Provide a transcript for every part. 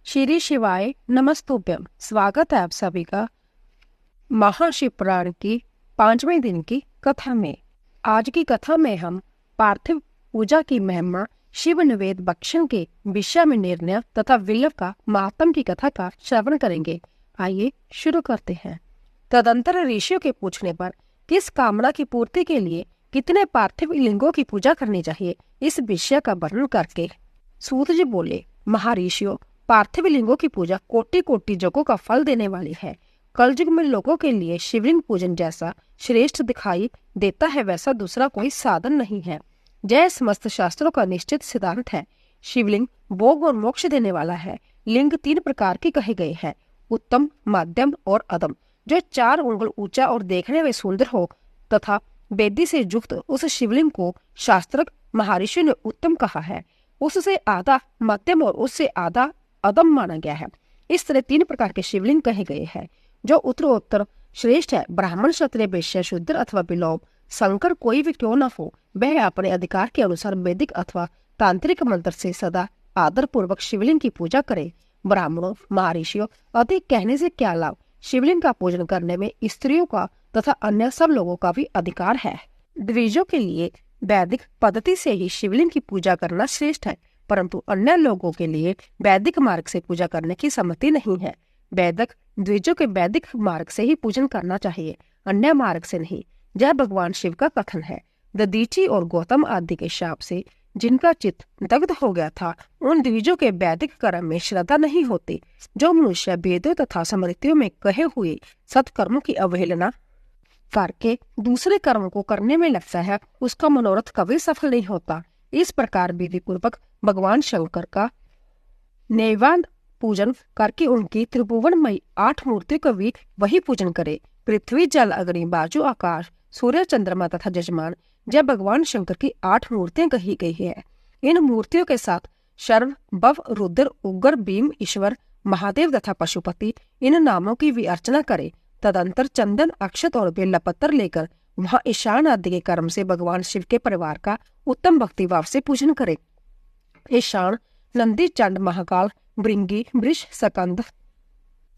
श्री शिवाय नमस्तुभ्यम। स्वागत है आप सभी का महाशिव पुराण की 5वें दिन की कथा में। आज की कथा में हम पार्थिव पूजा की महिमा, शिव निवेद भक्षण के विषय में निर्णय तथा विल्लव का महात्म की कथा का श्रवण करेंगे। आइए शुरू करते हैं। तदंतर ऋषियों के पूछने पर किस कामना की पूर्ति के लिए कितने पार्थिव लिंगों की पूजा करनी चाहिए, इस विषय का वर्णन करके सूत जी बोले, महर्षियों, पार्थिव लिंगों की पूजा कोटि कोटि जगों का फल देने वाली है। कलयुग में लोगों के लिए शिवलिंग पूजन जैसा श्रेष्ठ दिखाई देता है, वैसा दूसरा कोई साधन नहीं है। जय समस्त शास्त्रों का निश्चित सिद्धांत है। शिवलिंग भोग और मोक्ष देने वाला है। लिंग 3 प्रकार के कहे गए हैं, उत्तम, मध्यम और अधम। जो 4 उंगल ऊंचा और देखने में सुंदर हो तथा वेदी से युक्त उस शिवलिंग को शास्त्र महर्षि ने उत्तम कहा है। उससे आधा मध्यम और उससे आधा अदम माना गया है। इस तरह 3 प्रकार के शिवलिंग कहे गए हैं। जो उत्तरोत्तर श्रेष्ठ है, ब्राह्मण, क्षत्रिय, वैश्य, शूद्र अथवा विलोम शंकर कोई भी क्यों न हो, वह अपने अधिकार के अनुसार वैदिक अथवा तांत्रिक मंत्र से सदा आदर पूर्वक शिवलिंग की पूजा करे। ब्राह्मणों, महर्षियों, अधिक कहने से क्या लाभ। शिवलिंग का पूजन करने में स्त्रियों का तथा अन्य सब लोगों का भी अधिकार है। द्विजों के लिए वैदिक पद्धति से ही शिवलिंग की पूजा करना श्रेष्ठ है, परंतु अन्य लोगों के लिए वैदिक मार्ग से पूजा करने की सम्मति नहीं है। वैदिक द्विजों के वैदिक मार्ग से ही पूजन करना चाहिए, अन्य मार्ग से नहीं। यह भगवान शिव का कथन है। दधीची और गौतम आदि के शाप से जिनका चित्त दग्ध हो गया था, उन द्विजों के वैदिक कर्म में श्रद्धा नहीं होती। जो मनुष्य वेदों तथा स्मृतियों में कहे हुए सत्कर्मों की अवहेलना करके दूसरे कर्म को करने में लगता है, उसका मनोरथ कभी सफल नहीं होता। इस प्रकार विधि पूर्वक भगवान शंकर का नैवेद्य पूजन करके उनकी त्रिभुवनमयी 8 मूर्तियों का भी वही पूजन करे। पृथ्वी, जल, अग्नि, वायु, आकाश, सूर्य, चंद्रमा तथा यजमान, जब भगवान शंकर की 8 मूर्तियां कही गई है। इन मूर्तियों के साथ शर्व, भव, रुद्र, उग्र, भीम, ईश्वर, महादेव तथा पशुपति, इन नामों की भी अर्चना करे। तदंतर चंदन, अक्षत और बेलपत्र लेकर वहां ईशान आदि के कर्म से भगवान शिव के परिवार का उत्तम भक्ति भाव से पूजन करे। ईशान नंदी, चंड, महाकाल, भृंगी, वृष, सकंद,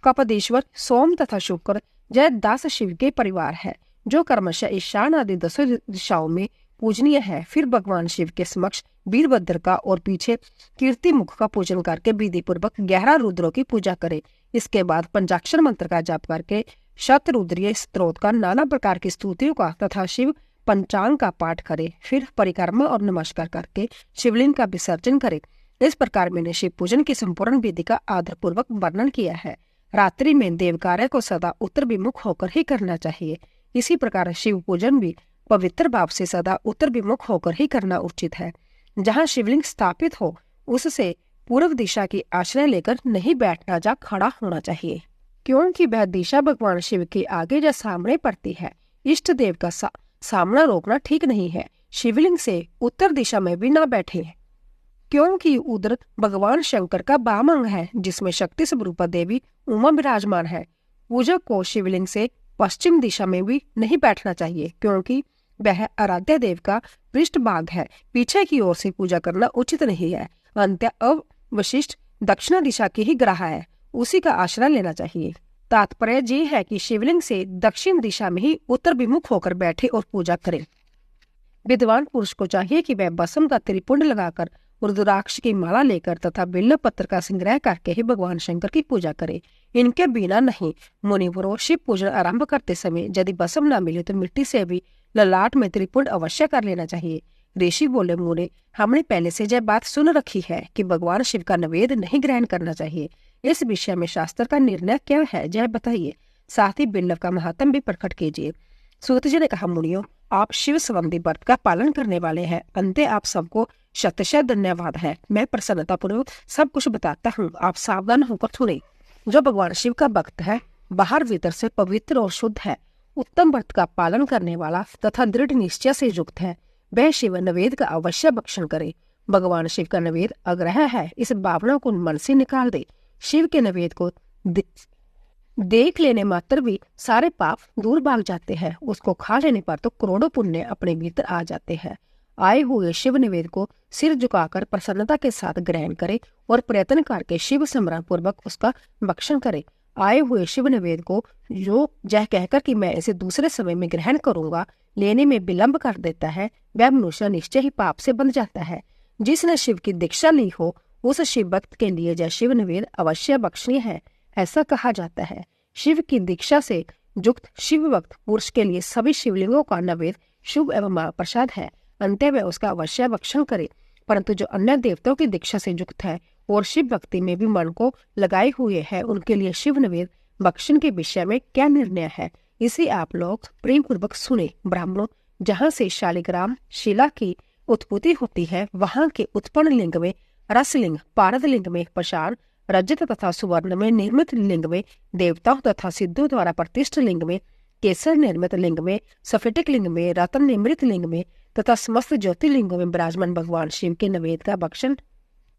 कपदेश्वर, सोम तथा शुक्र, जय दास शिव के परिवार है, जो कर्मशः ईशान आदि 10 दिशाओं में पूजनीय है। फिर भगवान शिव के समक्ष वीरभद्र का और पीछे कीर्ति मुख का पूजन करके विधि पूर्वक 11 रुद्रों की पूजा करे। इसके बाद पंचाक्षर मंत्र का जाप करके शतरुद्रीय स्त्रोत का, नाना प्रकार की स्तुतियों का तथा शिव पंचांग का पाठ करे। फिर परिक्रमा और नमस्कार करके शिवलिंग का विसर्जन करे। इस प्रकार मैंने शिव पूजन की संपूर्ण विधि का आदर पूर्वक वर्णन किया है। रात्रि में देव कार्य को सदा उत्तर विमुख होकर ही करना चाहिए। इसी प्रकार शिव पूजन भी पवित्र भाव से सदा उत्तर विमुख होकर ही करना उचित है। जहाँ शिवलिंग स्थापित हो, उससे पूर्व दिशा की आश्रय लेकर नहीं बैठना, जा खड़ा होना चाहिए, क्योंकि वह दिशा भगवान शिव के आगे या सामने पड़ती है। इष्ट देव का सामना रोकना ठीक नहीं है। शिवलिंग से उत्तर दिशा में भी न बैठे, क्योंकि उधर भगवान शंकर का वाम अंग है, जिसमें शक्ति स्वरूपा देवी उमा विराजमान है। पूजक को शिवलिंग से पश्चिम दिशा में भी नहीं बैठना चाहिए, क्योंकि वह आराध्य देव का पृष्ठ भाग है। पीछे की ओर से पूजा करना उचित नहीं है। अंत्य अवशिष्ट दक्षिण दिशा की ही ग्रह है, उसी का आश्रय लेना चाहिए। तात्पर्य ये है कि शिवलिंग से दक्षिण दिशा में ही उत्तर विमुख होकर बैठे और पूजा करें। विद्वान पुरुष को चाहिए कि वह भस्म का त्रिपुंड लगाकर, रुद्राक्ष की माला लेकर तथा बिल्व पत्र का संग्रह करके ही भगवान शंकर की पूजा करे। इनके बिना नहीं। मुनिवरों, शिव पूजन आरंभ करते समय यदि भस्म न मिले तो मिट्टी से भी ललाट में त्रिपुंड अवश्य कर लेना चाहिए। ऋषि बोले, मुने, हमने पहले से यह बात सुन रखी है कि भगवान शिव का नैवेद्य नहीं ग्रहण करना चाहिए। इस विषय में शास्त्र का निर्णय क्या है, यह बताइए। साथ ही बिल्व का महात्म भी प्रकट कीजिए। सूत जी ने कहा, मुनियों, आप शिव संबंधी व्रत का पालन करने वाले हैं। अंते आप सबको शतशः धन्यवाद है। मैं प्रसन्नतापूर्वक सब कुछ बताता हूँ, आप सावधान होकर सुने। जो भगवान शिव का भक्त है, बाहर भीतर से पवित्र और शुद्ध है, उत्तम व्रत का पालन करने वाला तथा दृढ़ निश्चय से युक्त है, वह शिव नैवेद्य का अवश्य भक्षण करे। भगवान शिव का नैवेद्य अग्रह है, इस भावना को मन से निकाल दे। शिव के नैवेद्य को देख लेने मात्र भी सारे पाप दूर भाग जाते हैं। उसको खा लेने पर तो करोड़ों पुण्य अपने भीतर आ जाते हैं। आए हुए शिव निवेद को सिर झुकाकर प्रसन्नता के साथ ग्रहण करे और प्रयत्न करके शिव स्मरण पूर्वक उसका भक्षण करे। आए हुए शिव निवेद को जो यह कहकर कि मैं इसे दूसरे समय में ग्रहण करूंगा लेने में विलंब कर देता है, वह मनुष्य निश्चय ही पाप से बंध जाता है। जिसने शिव की दीक्षा ली हो उस शिव भक्त के लिए यह शिव निवेद अवश्य बख्शनीय है। ऐसा कहा जाता है शिव की दीक्षा से युक्त शिव भक्त पुरुष के लिए सभी शिवलिंगों का नवेद शुभ एवं महाप्रसाद है, अंत्य में उसका अवश्य भक्षण करे। परंतु जो अन्य देवताओं की दीक्षा से युक्त है और शिव भक्ति में भी मन को लगाए हुए है, उनके लिए शिव निवेद भक्षण के विषय में क्या निर्णय है, इसे आप लोग प्रेम पूर्वक सुने। ब्राह्मणों, जहाँ से शालिग्राम शिला की उत्पत्ति होती है, वहाँ के उत्पन्न लिंग में रसलिंग, पारद लिंग में पाषाण, रजत तथा सुवर्ण में निर्मित लिंग में देवताओं तथा सिद्धों द्वारा प्रतिष्ठित लिंग में, केसर निर्मित लिंग में, स्फटिक लिंग में, रत्न निर्मित लिंग में तथा समस्त ज्योतिर्लिंगों में विराजमान भगवान शिव के नवेद का भक्षण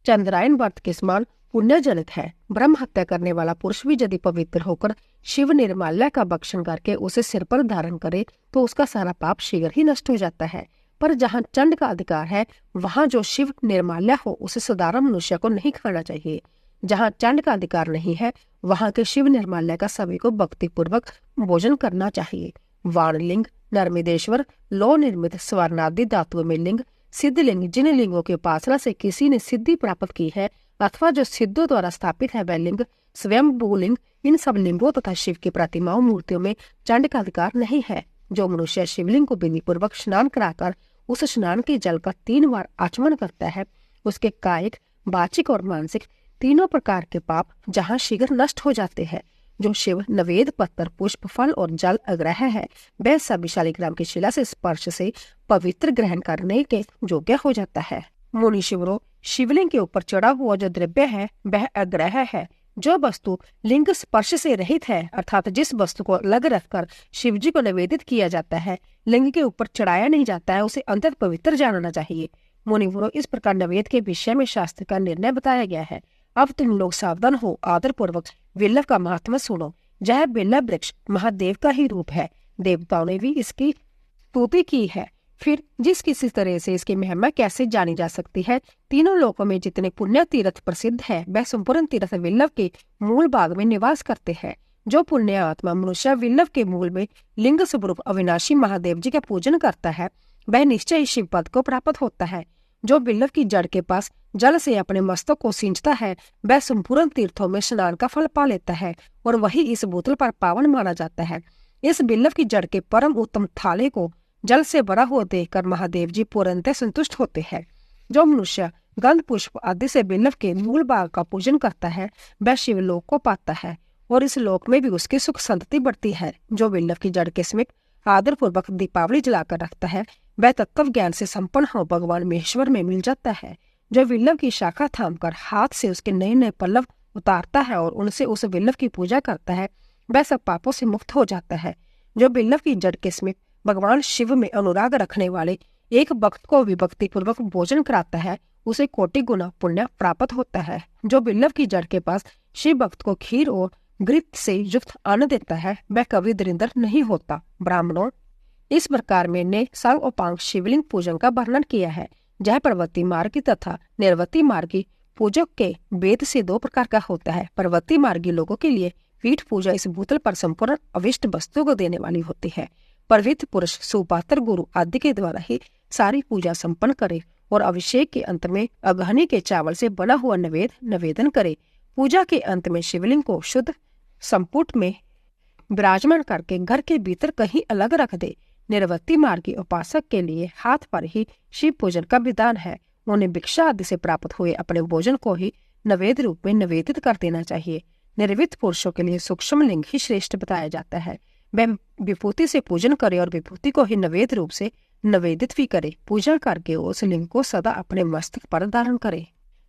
चंद्रायन व्रत के समान पुण्य जनित है। ब्रह्म हत्या करने वाला पुरुष भी यदि पवित्र होकर शिव निर्माल्य का भक्षण करके उसे सिर पर धारण करे तो उसका सारा पाप शीघ्र ही नष्ट हो जाता है। पर जहाँ चंड का अधिकार है वहाँ जो शिव निर्माल्य हो उसे साधारण मनुष्य को नहीं खाना चाहिए। जहाँ चंड का अधिकार नहीं है वहाँ के शिव निर्माल्य का सभी को भक्ति पूर्वक भोजन करना चाहिए। वाणलिंग, नर्मदेश्वर, लौ निर्मित स्वर्णादि धातुओं में लिंग, सिद्धलिंग, जिन लिंगों की उपासना से किसी ने सिद्धि प्राप्त की है अथवा जो सिद्धों द्वारा स्थापित है वह लिंग, स्वयं भूलिंग, इन सब लिंगों तथा शिव की प्रतिमाओं मूर्तियों में चंड का अधिकार नहीं है। जो मनुष्य शिवलिंग को विधि पूर्वक स्नान कराकर उस स्नान के जल का 3 बार आचमन करता है, उसके कायिक, वाचिक और मानसिक तीनों प्रकार के पाप जहाँ शीघ्र नष्ट हो जाते हैं। जो शिव नवेद, पत्थर, पुष्प, फल और जल अग्रह है वह सभी शालिग्राम की शिला से स्पर्श से पवित्र ग्रहण करने के योग्य हो जाता है। मुनि शिवरों, शिवलिंग के ऊपर चढ़ा हुआ जो द्रव्य है वह अग्रह है। जो वस्तु लिंग स्पर्श से रहित है अर्थात जिस वस्तु को अलग रखकर शिवजी को निवेदित किया जाता है, लिंग के ऊपर चढ़ाया नहीं जाता है, उसे अंततः पवित्र जानना चाहिए। मुनिवरों, इस प्रकार नवेद के विषय में शास्त्र का निर्णय बताया गया है। अब तुम लोग सावधान हो, आदर पूर्वक विल्लव का महात्मा सुनो। यह विल्लव वृक्ष महादेव का ही रूप है। देवताओं ने भी इसकी स्तुति की है। फिर जिस किसी तरह से इसकी महिमा कैसे जानी जा सकती है, तीनों लोकों में जितने पुण्य तीर्थ प्रसिद्ध है वह संपूर्ण तीर्थ विल्लव के मूल भाग में निवास करते हैं। जो पुण्य आत्मा मनुष्य विल्लव के मूल में लिंग स्वरूप अविनाशी महादेव जी का पूजन करता है वह निश्चय ही शिव पद को प्राप्त होता है। जो विल्लव की जड़ के पास जल से अपने मस्तक को सींचता है वह संपूर्ण तीर्थों में स्नान का फल पा लेता है और वही इस बोतल पर पावन माना जाता है। इस विल्लव की जड़ के परम उत्तम थाले को जल से भरा हुआ देखकर महादेव जी पूर्णतः संतुष्ट होते हैं। जो मनुष्य गंध पुष्प आदि से विल्लव के मूल भाग का पूजन करता है वह शिवलोक को पाता है और इस लोक में भी उसकी सुख संतति बढ़ती है। जो विल्लव की जड़ के समीप आदर पूर्वक दीपावली जलाकर रखता है वह तत्व ज्ञान से संपन्न हो भगवान महेश्वर में मिल जाता है। जो विल्लव की शाखा थामकर हाथ से उसके नए नए पल्लव उतारता है और उनसे उस विल्लव की पूजा करता है वह सब पापों से मुक्त हो जाता है। जो विल्लव की जड़ के समीप भगवान शिव में अनुराग रखने वाले एक भक्त को भी भक्ति पूर्वक भोजन कराता है उसे कोटि गुना पुण्य प्राप्त होता है। जो विल्लव की जड़ के पास शिव भक्त को खीर और घृत से युक्त अन्न देता है वह कभी दरिद्र नहीं होता। ब्राह्मणों, इस प्रकार मैंने सांगोपांग शिवलिंग पूजन का वर्णन किया है। यह पर्वती मार्गी तथा निर्वती मार्गी पूजक के वेद से 2 प्रकार का होता है। पर्वती मार्गी लोगों के लिए पीठ पूजा इस भूतल पर संपूर्ण अविष्ट वस्तुओं को देने वाली होती है। पवित्र पुरुष सुपात्र गुरु आदि के द्वारा ही सारी पूजा संपन्न करे और अभिषेक के अंत में अगहनी के चावल से बना हुआ निवेदन करे। पूजा के अंत में शिवलिंग को शुद्ध संपुट में विराजमान करके घर के भीतर कहीं अलग रख दे। निर्वती मार्गी उपासक के लिए हाथ पर ही शिव पूजन का विधान है। उन्हें भिक्षा आदि से प्राप्त हुए अपने भोजन को ही नवेद रूप में निवेदित कर देना चाहिए। निर्वित पुरुषों के लिए सूक्ष्म लिंग ही श्रेष्ठ बताया जाता है। वह विभूति से पूजन करे और विभूति को ही नवेद रूप से निवेदित भी करे। पूजा करके उस लिंग को सदा अपने मस्तक पर धारण करे।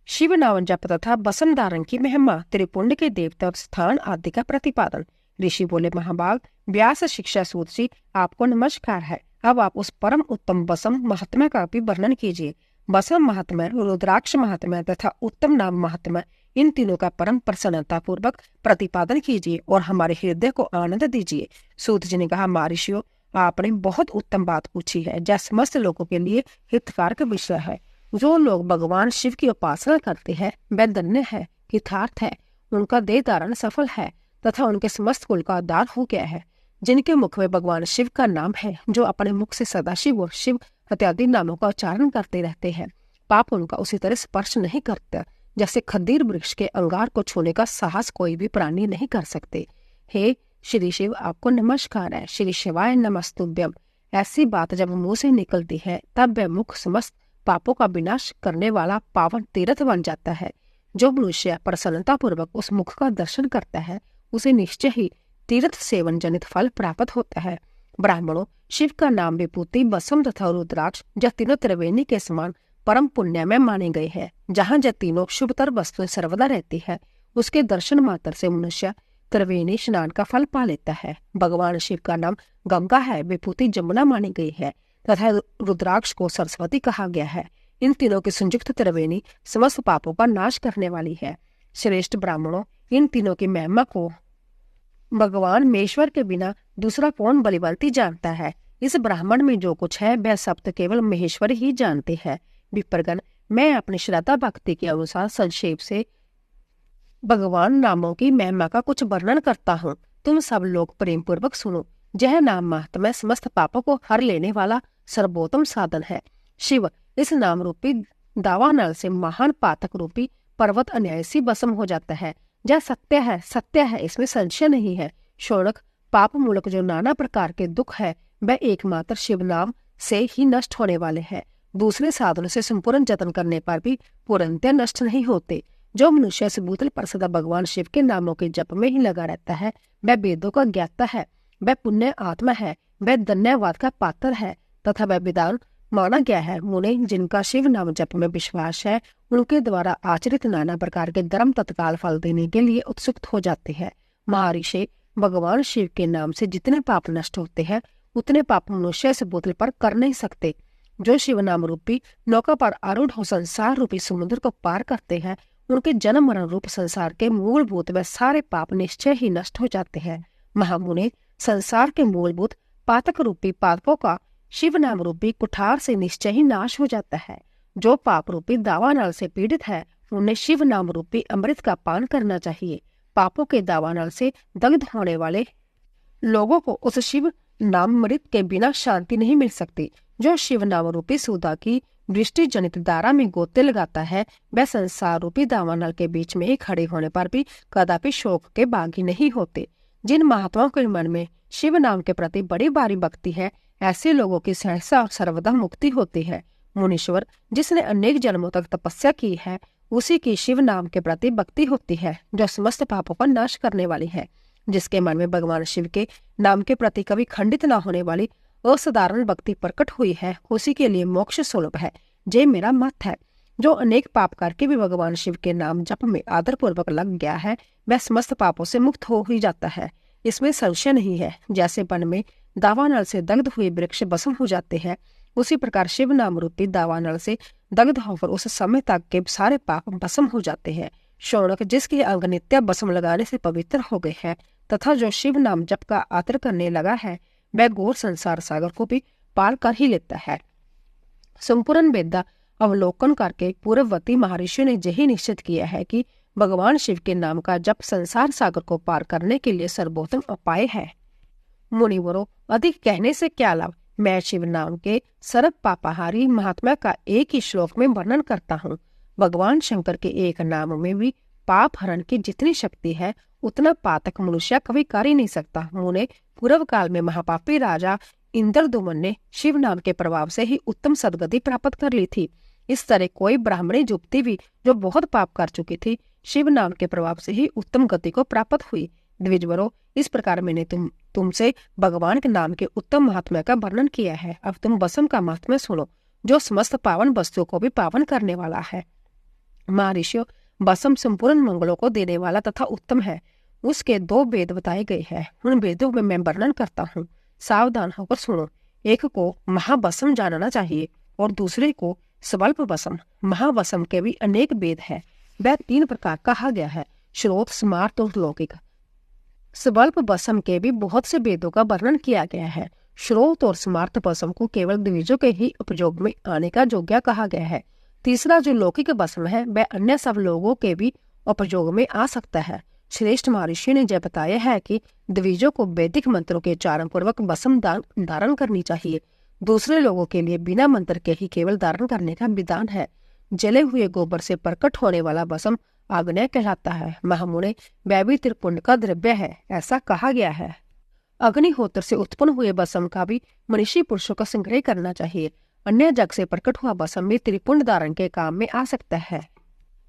शिव नाम जप तथा बसन धारण की महिमा, त्रिपुंड के देवता स्थान आदि का प्रतिपादन। ऋषि बोले, महाभाग व्यास शिक्षा सूत जी, आपको नमस्कार है। अब आप उस परम उत्तम बसम महात्मा का भी वर्णन कीजिए। बसम महात्मा, रुद्राक्ष महात्मा तथा उत्तम नाम महात्मा, इन तीनों का परम प्रसन्नता पूर्वक प्रतिपादन कीजिए और हमारे हृदय को आनंद दीजिए। सूत जी ने कहा, महर्षियों, आपने बहुत उत्तम बात पूछी है, जो समस्त लोगों के लिए हितकारक विषय है। जो लोग भगवान शिव की उपासना करते हैं वह धन्य है, हितार्थ है, उनका देह धारण सफल है तथा उनके समस्त कुल का उद्धार हो गया है। जिनके मुख में भगवान शिव का नाम है, जो अपने मुख से सदाशिव और शिव इत्यादि नामों का उच्चारण करते रहते हैं, पाप उनका उसी तरह स्पर्श नहीं करता जैसे खद्दीर वृक्ष के अंगार को छूने का साहस कोई भी प्राणी नहीं कर सकते। हे श्री शिव, आपको नमस्कार है। श्री शिवाय नमस्तुभ्यम। ऐसी बात जब मुंह से निकलती है तब वह मुख समस्त पापों का विनाश करने वाला पावन तीर्थ बन जाता है। जो मनुष्य प्रसन्नता पूर्वक उस मुख का दर्शन करता है, उसे निश्चय ही तीर्थ सेवन जनित फल प्राप्त होता है। ब्राह्मणों, शिव का नाम विभूति, भस्म तथा रुद्राक्ष यह तीनों त्रिवेणी के समान परम पुण्य में माने गए हैं। जहाँ यह तीनों शुभतर वस्तुएं सर्वदा रहती है, उसके दर्शन मात्र से मनुष्य त्रिवेणी स्नान का फल पा लेता है। भगवान शिव का नाम गंगा है, विभूति जमुना मानी गई है तथा रुद्राक्ष को सरस्वती कहा गया है। इन तीनों की संयुक्त त्रिवेणी समस्त पापों का नाश करने वाली है। श्रेष्ठ ब्राह्मणों, इन तीनों की महिमा को भगवान महेश्वर के बिना दूसरा कौन बलिवंती जानता है। इस ब्राह्मण में जो कुछ है वह सब तो केवल महेश्वर ही जानते हैं। विप्रगण, मैं अपनी श्रद्धा भक्ति के अनुसार संक्षेप से भगवान नामों की महिमा का कुछ वर्णन करता हूँ। तुम सब लोग प्रेम पूर्वक सुनो। यह नाम महात्म्य समस्त पापों को हर लेने वाला सर्वोत्तम साधन है। शिव इस नाम रूपी दावानल से महान पातक रूपी पर्वत अनायासी भस्म हो जाता है। यह सत्य है, सत्य है, इसमें संशय नहीं है। शौनक, पाप मूलक जो नाना प्रकार के दुख है वह एकमात्र शिव नाम से ही नष्ट होने वाले हैं। दूसरे साधनों से संपूर्ण जतन करने पर भी पूर्णतः नष्ट नहीं होते। जो मनुष्य इस भूतल पर सदा भगवान शिव के नामों के जप में ही लगा रहता है, वह वेदों का ज्ञाता है, वह पुण्य आत्मा है, वह धन्यवाद का पात्र है तथा वह विद्वान माना गया है। मुने, जिनका शिव नाम जप में विश्वास है, उनके द्वारा आचरित नाना प्रकार के धर्म तत्काल फल देने के लिए उत्सुक हो जाते हैं। महर्षि, भगवान शिव के नाम से जितने पाप नष्ट होते हैं उतने पाप मनुष्य इस भूतल पर कर नहीं सकते। जो शिव नाम रूपी नौका पर आरूढ़ हो संसार रूपी समुद्र को पार करते हैं, उनके जन्म मरण रूप संसार के मूलभूत व सारे पाप निश्चय ही नष्ट हो जाते हैं। महामुने, संसार के मूलभूत पातक रूपी पापों का शिव नाम रूपी कुठार से निश्चय ही नाश हो जाता है। जो पाप रूपी दावानल से पीड़ित है, उन्हें शिव नाम रूपी अमृत का पान करना चाहिए। पापों के दावानल से दग्ध होने वाले लोगों को उस शिव नाम अमृत के बिना शांति नहीं मिल सकती। जो शिव नाम रूपी सुधा की वृष्टि जनित धारा में गोते लगाता है, वह संसार रूपी दावानल के बीच में ही खड़े होने पर भी कदापि शोक के बागी नहीं होते। जिन महात्माओं के मन में शिव नाम के प्रति बड़ी भारी भक्ति है, ऐसे लोगों की सहसा और सर्वदा मुक्ति होती है। मुनीश्वर, जिसने अनेक जन्मों तक तपस्या की है, उसी की शिव नाम के प्रति भक्ति होती है, जो समस्त पापों का नाश करने वाली है। जिसके मन में भगवान शिव के नाम के प्रति कभी खंडित न होने वाली असाधारण भक्ति प्रकट हुई है, उसी के लिए मोक्ष सुलभ है। ये मेरा मत है। जो अनेक पाप करके भी भगवान शिव के नाम जप में आदर पूर्वक लग गया है, वह समस्त पापों से मुक्त हो ही जाता है। इसमें संशय नहीं है। जैसे वन में दावानल से दग्ध हुए वृक्ष भस्म हो जाते हैं, उसी प्रकार शिव नाम रूपी दावानल से दग्ध होकर उस समय तक के सारे पाप भस्म हो जाते हैं। शौनक, जिसके अंग नित्य भस्म लगाने से पवित्र हो गए हैं तथा जो शिव नाम जप का आदर करने लगा है, वह घोर संसार सागर को भी पार कर ही लेता है। संपूर्ण वेद अवलोकन करके पूर्ववर्ती महर्षियों ने यही निश्चित किया है कि भगवान शिव के नाम का जप संसार सागर को पार करने के लिए सर्वोत्तम उपाय है। मुनिवरों, अधिक कहने से क्या लाभ। मैं शिव नाम के सर्व पापाहारी महात्मा का एक ही श्लोक में वर्णन करता हूँ। भगवान शंकर के एक नाम में भी पाप हरण की जितनी शक्ति है, उतना पातक मनुष्य कभी कर ही नहीं सकता। मुने, पूर्व काल में महापापी राजा इंद्रदुमन ने शिव नाम के प्रभाव से ही उत्तम सदगति प्राप्त कर ली थी। इस तरह कोई ब्राह्मणी युवती भी जो बहुत पाप कर चुकी थी, शिव नाम के प्रभाव से ही उत्तम गति को प्राप्त हुई। द्विजवरों, इस प्रकार मैंने तुमसे भगवान के नाम के उत्तम महात्म्य का वर्णन किया है। अब तुम भस्म का महात्म्य सुनो, जो समस्त पावन वस्तुओं को भी पावन करने वाला है। महर्षियों, भस्म संपूर्ण मंगलों को देने वाला तथा उत्तम है। उसके 2 वेद बताए गए हैं, उन वेदों में मैं वर्णन करता हूँ। सावधान होकर सुनो। एक को महाभस्म जानना चाहिए और दूसरे को स्वल्प भस्म। महाभस्म के भी अनेक वेद है। वह 3 प्रकार कहा गया है, श्रोत, स्मार्त और लौकिक। स्वल्प भस्म के भी बहुत से वेदों का वर्णन किया गया है। स्रोत और स्मार्त भस्म को केवल द्विजों के ही उपयोग में आने का योग्य कहा गया है। तीसरा जो लौकिक भस्म है वह अन्य सब लोगों के भी उपयोग में आ सकता है। श्रेष्ठ महर्षि ने यह बताया है कि द्विजों को वैदिक मंत्रों के उच्चारण पूर्वक भस्म धारण करनी चाहिए। दूसरे लोगों के लिए बिना मंत्र के ही केवल धारण करने का विधान है। जले हुए गोबर से प्रकट होने वाला भस्म आग्नेय कहलाता है। महामुने वह भी त्रिपुंड का द्रव्य है, ऐसा कहा गया है। अग्निहोत्र से उत्पन्न हुए भस्म का भी मनीषी पुरुषों का संग्रह करना चाहिए। अन्य जग से प्रकट हुआ भस्म भी त्रिपुंड धारण के काम में आ सकता है।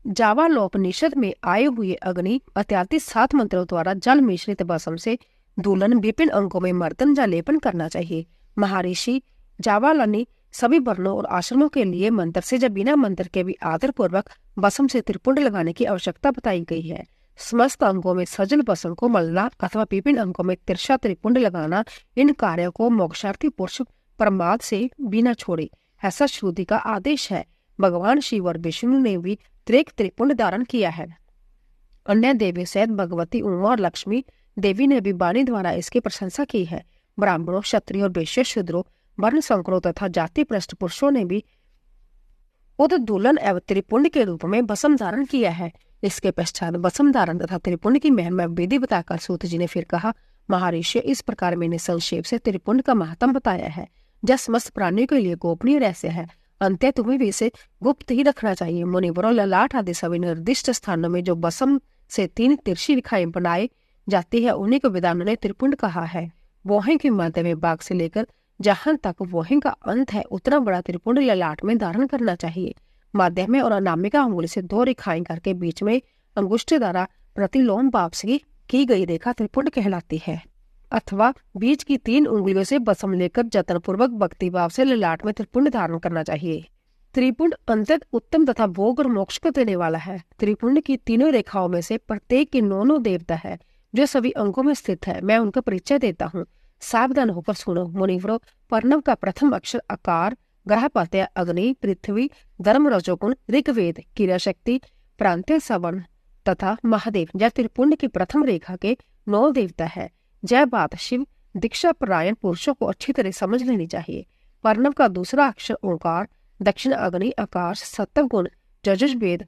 जावालोपनिषद में आए हुए अग्नि अत्यादि 7 मंत्रों द्वारा जल मिश्रित भस्म से दुल्हन विपिन अंगों में मर्दन या लेपन करना चाहिए। महर्षि जावालनी सभी वर्णों और आश्रमों के लिए मंत्र से या बिना मंत्र के भी आदर पूर्वक भस्म से त्रिपुंड लगाने की आवश्यकता बताई गई है। समस्त अंगों में सजल भस्म को मलना अथवा विभिन्न अंगों में तिरछा त्रिपुंड लगाना, इन कार्यों को मोक्षार्थी पुरुष प्रमाद से बिना छोड़े, ऐसा श्रुति का आदेश है। भगवान शिव और विष्णु ने भी त्रिपुंड धारण किया है। अन्य देवी सहित भगवती उमा और लक्ष्मी देवी ने भी वाणी द्वारा इसकी प्रशंसा की है। ब्राह्मणों, क्षत्रियों और वैश्य शूद्रों, वर्ण संकरों तथा जाति पृष्ठ पुरुषों ने भी उद्दुलन एवं त्रिपुंड के रूप में भस्म धारण किया है। इसके पश्चात भस्म धारण तथा त्रिपुंड की महिमा विधि बताकर सूत जी ने फिर कहा, महर्षि इस प्रकार मैंने संक्षेप से त्रिपुंड का महत्व बताया है, जब समस्त प्राणियों के लिए गोपनीय रहस्य है। अंत्य तुम्हें भी इसे गुप्त ही रखना चाहिए। मुनिवरों, ललाट आदि सभी निर्दिष्ट स्थानों में जो भस्म से 3 तिरछी रेखाएं बनाई जाती है उन्हीं को वेदांतों ने त्रिपुंड कहा है। वोहें के मध्य में भाग से लेकर जहां तक वोहें का अंत है उतना बड़ा त्रिपुंड ललाट में धारण करना चाहिए। मध्य में और अनामिका अंगुली से 2 रेखाएं करके बीच में अंगुष्ठ द्वारा प्रतिलोम भाव से की गई रेखा त्रिपुंड कहलाती है। अथवा बीच की 3 उंगलियों से भस्म लेकर जतन पूर्वक भक्ति भाव से ललाट में त्रिपुंड धारण करना चाहिए। त्रिपुंड अत्यंत उत्तम तथा भोग और मोक्ष को देने वाला है। त्रिपुंड की 3 रेखाओं में से प्रत्येक के 9 देवता है जो सभी अंगों में स्थित है। मैं उनका परिचय देता हूँ, सावधान होकर सुनो। मुनिवरों, पर्णव का प्रथम अक्षर अकार, ग्रहपत्य अग्नि, पृथ्वी, धर्म रजोगुण, ऋग्वेद, क्रिया शक्ति, प्रांतीय सवर्ण तथा महादेव। यह त्रिपुंड की प्रथम रेखा के 9 देवता है। जय बात शिव दीक्षा परायण पुरुषों को अच्छी तरह समझ लेनी चाहिए। पर्णव का दूसरा अक्षर ओंकार, दक्षिण अग्नि, आकाश, सत्व गुण, यजुर्वेद,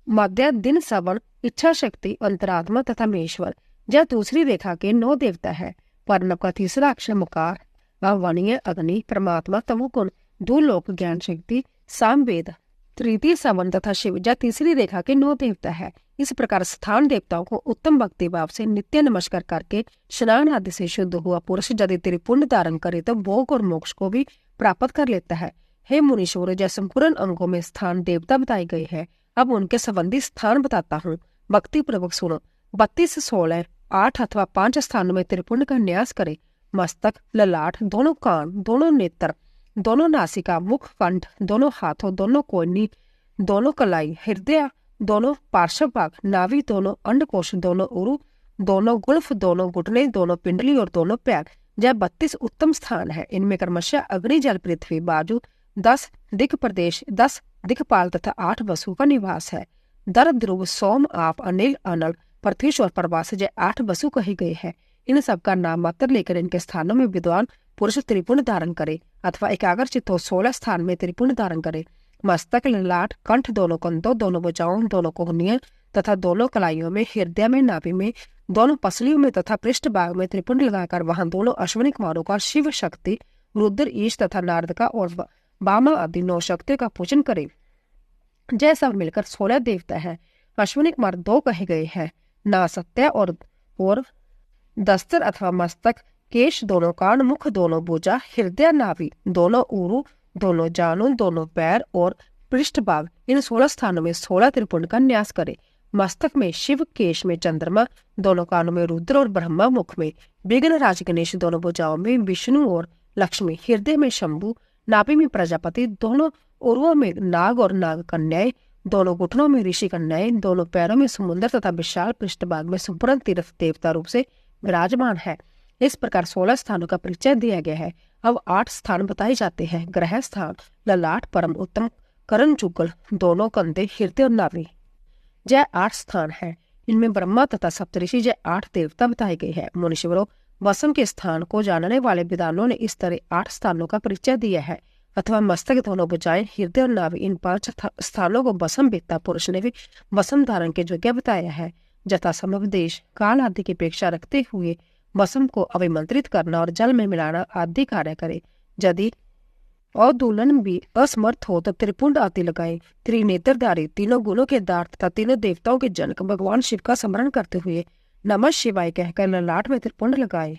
मध्य दिन सवर्ण, इच्छा शक्ति, अंतरात्मा तथा महेश्वर। यह दूसरी रेखा के 9 देवता है। पर्णव का तीसरा अक्षर मुकार, वाणीय अग्नि, परमात्मा, तमोगुण, दूलोक, ज्ञान शक्ति, सामवेद, तृतीय सवर्ण तथा शिव। यह तीसरी रेखा के 9 देवता है। इस प्रकार स्थान देवताओं को उत्तम भक्ति भाव से नित्य नमस्कार करके स्नान आदि से शुद्ध हुआ पुरुष यदि त्रिपुंड धारण करे तो भोग और मोक्ष को भी प्राप्त कर लेता है। हे मुनीश्वर, जय संपूर्ण अंगों में स्थान देवता बताए गए हैं, अब उनके संबंधी स्थान बताता हूँ, भक्ति पूर्वक सुनो। 32, 16, 8 अथवा 5 स्थानों में त्रिपुंड का न्यास करे। मस्तक, ललाट, दोनों कान, दोनों नेत्र, दोनों नासिका, मुख, कंठ, दोनों हाथों, दोनों कोहनी, दोनों कलाई, हृदय, दोनों पार्श्व भाग, नाभि, दोनों अंडकोश, दोनों उरु, दोनों गुल्फ, दोनों घुटने, दोनों पिंडली और दोनों पैर। यह 32 उत्तम स्थान है। इनमें क्रमशः अग्नि, जल, पृथ्वी, बाजू, 10 दिक् प्रदेश, 10 दिक्पाल तथा 8 वसु का निवास है। दर, ध्रुव, सोम, आप, अनिल, अनल, पृथ्वीश और प्रवास, यह 8 वसु कहे गए हैं। इन सबका नाम मात्र लेकर इनके स्थानों में विद्वान पुरुष त्रिपुंड धारण करे अथवा एकाग्र चित्त हो 16 स्थान में त्रिपुंड धारण करे। मस्तक, ललाट, कंठ, दोनों कंधों, दोनों भुजाओं, दोनों कोहनियों तथा दोनों कलाइयों में, हृदय में, नाभि में, दोनों पसलियों में तथा पृष्ठ भाग में त्रिपुंड लगाकर वहां दोनों अश्विनी कुमारों का शिव शक्ति, रुद्र, ईश तथा नारद का और बामा आदि 9 शक्तियों का पूजन करे। जय सब मिलकर 16 देवता है। अश्विनी कुमार 2 कहे गए हैं, नासत्य और दस्तर अथवा मस्तक, केश, दोनों कान, मुख, दोनों भुजा, हृदय, नाभि, दोनों उरु, दोनों जानू, दोनों पैर और पृष्ठभाग। इन 16 स्थानों में 16 त्रिपुंड का न्यास करे। मस्तक में शिव, केश में चंद्रमा, दोनों कानों में रुद्र और ब्रह्मा, मुख में विघ्न राज गणेश, दोनों भुजाओं में विष्णु और लक्ष्मी, हृदय में शंभु, नाभि में प्रजापति, दोनों उरुओं में नाग और नाग कन्याएं, दोनों घुटनों में ऋषि कन्याएं, दोनों पैरों में समुद्र तथा विशाल पृष्ठभाग में संपूर्ण तीर्थ देवता रूप से विराजमान है। इस प्रकार 16 स्थानों का परिचय दिया गया है। अब 8 स्थान बताए जाते हैं। ग्रह स्थान, ललाट, परम उत्तम, करण जुगल, दोनों कंधे, हृदय और नाभि। जय 8 स्थान है। इनमें ब्रह्मा तथा सप्तऋषि जय 8 देवता बताए गए हैं। मुनीश्वरों, वसम के स्थान को जानने वाले विद्वानों ने इस तरह 8 स्थानों का परिचय दिया है, अथवा मस्तक दोनों बजाय हृदय और नाभि, इन 5 स्थानों को वसम वेत्ता पुरुष ने भी वसम धारण के योग्य बताया है। जथा संभव देश काल आदि की अपेक्षा रखते हुए वसम को अभिमंत्रित करना और जल में मिलाना आदि कार्य करे। यदि अवदूलन भी असमर्थ हो तो त्रिपुंड आदि लगाए। त्रिनेत्रधारी, तीनों गुणों के दार तथा तीनों देवताओं के जनक भगवान शिव का स्मरण करते हुए नमः शिवाय कहकर ललाट में त्रिपुंड लगाए।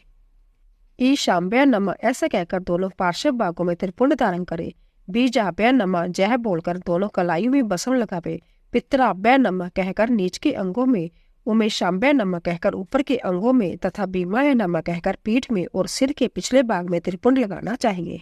ईशाम्य नमः ऐसा कहकर दोनों पार्श्व भागों में त्रिपुंड धारण करे। बीजाभ्य नमः जय बोलकर दोनों कलाइयों में बसम लगावे। पितराभ्य नमः कहकर नीच के अंगों में, उमेशाम्य नमः कहकर ऊपर के अंगों में तथा भीमाय नमः कहकर पीठ में और सिर के पिछले भाग में त्रिपुंड लगाना चाहिए।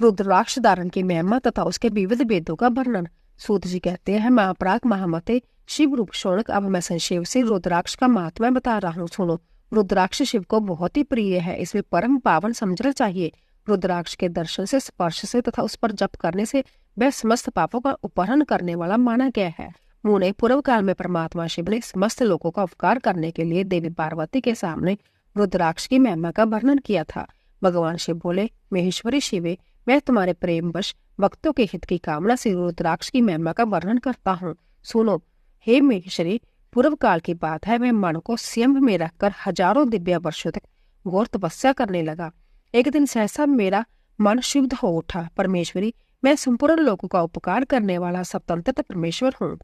रुद्राक्ष धारण की महिमा तथा उसके विविध भेदों का वर्णन। सूत जी कहते हैं, महाप्राग महामते शिव रूप शौनक। अब मैं संक्षेप से रुद्राक्ष का महात्मा बता रहा हूँ, सुनो। रुद्राक्ष शिव को बहुत ही प्रिय है, इसमें परम पावन समझना चाहिए। रुद्राक्ष के दर्शन से, स्पर्श से तथा उस पर जप करने से वह समस्त पापों का उपहरण करने वाला माना गया है। मुने पूर्व काल में परमात्मा शिव ने समस्त लोगों का उपकार करने के लिए देवी पार्वती के सामने रुद्राक्ष की महिमा का वर्णन किया था। भगवान शिव बोले, महेश्वरी शिवे, मैं तुम्हारे प्रेम वश भक्तों के हित की कामना से रुद्राक्ष की महिमा का वर्णन करता हूँ। सुनो, हे महेश्वरी, पूर्व काल की बात है, मैं मन को संयम में रखकर हजारों दिव्य वर्षों तक घोर तपस्या करने लगा। एक दिन सहसा मेरा मन शुद्ध हो उठा। परमेश्वरी, मैं संपूर्ण लोगों का उपकार करने वाला स्वतंत्र परमेश्वर हूँ।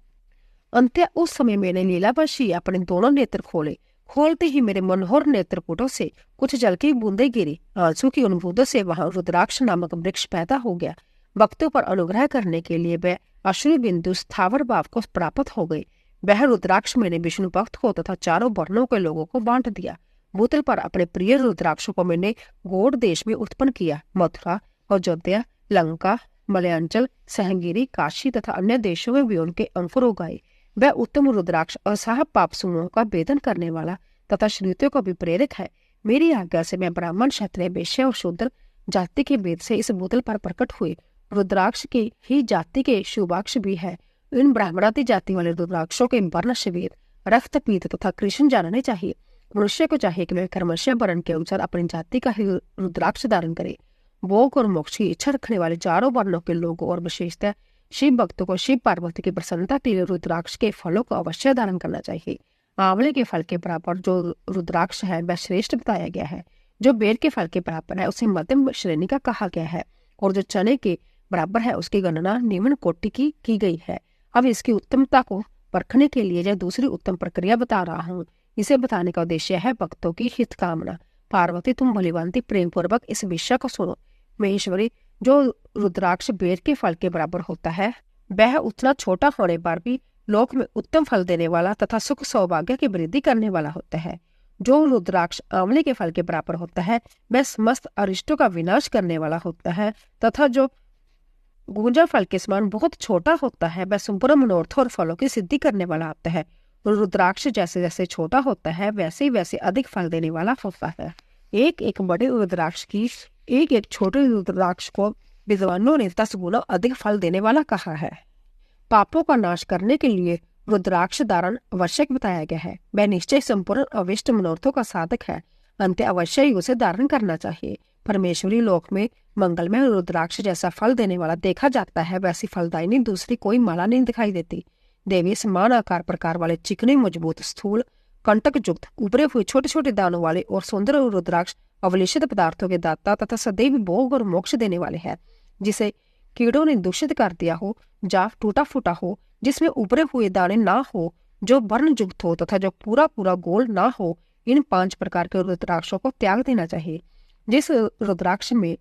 अंत्य उस समय मैंने लीलावश ही अपने दोनों नेत्र खोले। खोलते ही मेरे मनोहर नेत्रकूटों से कुछ जल की बूंदें गिरी। आंसू की उन बूंदों से वहां रुद्राक्ष नामक वृक्ष पैदा हो गया। भक्तों पर अनुग्रह करने के लिए वह अश्रु बिंदु स्थावर भाव को प्राप्त हो गई। वह रुद्राक्ष मैंने विष्णु भक्त को तथा चारों वर्णों के लोगों को बांट दिया। भूतल पर अपने प्रिय रुद्राक्षों को मैंने गौड़ देश में उत्पन्न किया। मथुरा, अयोध्या, लंका, मलयांचल, सहगिरी, काशी तथा अन्य देशों में भी उनके अंकुर उगाए। वह उत्तम रुद्राक्ष असाह पाप समूहों का भेदन करने वाला तथा श्रुतियों को भी प्रेरक है। मेरी आज्ञा से मैं ब्राह्मण, क्षत्रिय, वैश्य और शूद्र जाति के भेद से इस भूतल पर प्रकट हुए। रुद्राक्ष की ही जाति के शुभाक्ष भी है। इन ब्राह्मणादि जाति वाले रुद्राक्षों के वर्ण, श्वेत, रक्त, पीत तथा कृष्ण जानने चाहिए। मनुष्य को चाहिए कि वह कर्मशय वर्ण के अनुसार अपनी जाति का ही रुद्राक्ष धारण करे। भोग और मोक्ष की इच्छा रखने वाले चारों वर्णों के लोगों और विशेषतः शिव भक्तों को शिव पार्वती की प्रसन्नता के लिए रुद्राक्ष के फलों को अवश्य धारण करना चाहिए। आंवले के फल के बराबर जो रुद्राक्ष है वह श्रेष्ठ बताया गया है। जो बेर के फल के बराबर है उसे मध्यम श्रेणी का कहा गया है, और जो चने के बराबर है उसकी गणना निम्न कोटि की गई है। अब इसकी उत्तमता को परखने के लिए यह दूसरी उत्तम प्रक्रिया बता रहा हूँ। इसे बताने का उद्देश्य है भक्तों की हित कामना। पार्वती, तुम भलीभांति प्रेम पूर्वक इस विषय को सुनो। महेश्वरी, जो रुद्राक्ष बेर के फल के बराबर होता है वह उतना छोटा होने पर भी लोक में उत्तम फल देने वाला तथा सुख सौभाग्य की वृद्धि करने वाला होता है। जो रुद्राक्ष आंवले के फल के बराबर होता है वह समस्त अरिष्टों का विनाश करने वाला होता है, तथा जो गुंजा फल के समान बहुत छोटा होता है वह संपूर्ण मनोरथ और फलों की सिद्धि करने वाला होता है। रुद्राक्ष जैसे जैसे छोटा होता है वैसे वैसे अधिक फल देने वाला होता है। एक एक बड़े रुद्राक्ष की एक एक छोटे रुद्राक्ष को विद्वानों ने 10 गुना अधिक फल देने वाला कहा है। पापों का नाश करने के लिए रुद्राक्ष धारण आवश्यक बताया गया है। वह निश्चय संपूर्ण अविष्ट मनोरथों का साधक है। अंत्य अवश्य ही उसे धारण करना चाहिए। परमेश्वरी लोक में मंगलमय रुद्राक्ष जैसा फल देने वाला देखा जाता है, वैसी फलदायिनी दूसरी कोई माला नहीं दिखाई देती। देवी समान आकार प्रकार वाले चिकने, मजबूत, स्थूल, कंटक युक्त, उभरे हुए छोटे छोटे दानों वाले और सुंदर रुद्राक्ष अवलेशित पदार्थों के दाता तथा सदैव भोग और मोक्ष देने वाले हैं। जिसे कीड़ों ने दूषित कर दिया हो, जा टूटा फूटा हो, जिसमें उभरे हुए दाने ना हो, जो वर्ण युक्त हो तथा जो पूरा पूरा गोल ना हो, इन 5 प्रकार के रुद्राक्षों को त्याग देना चाहिए। जिस रुद्राक्ष में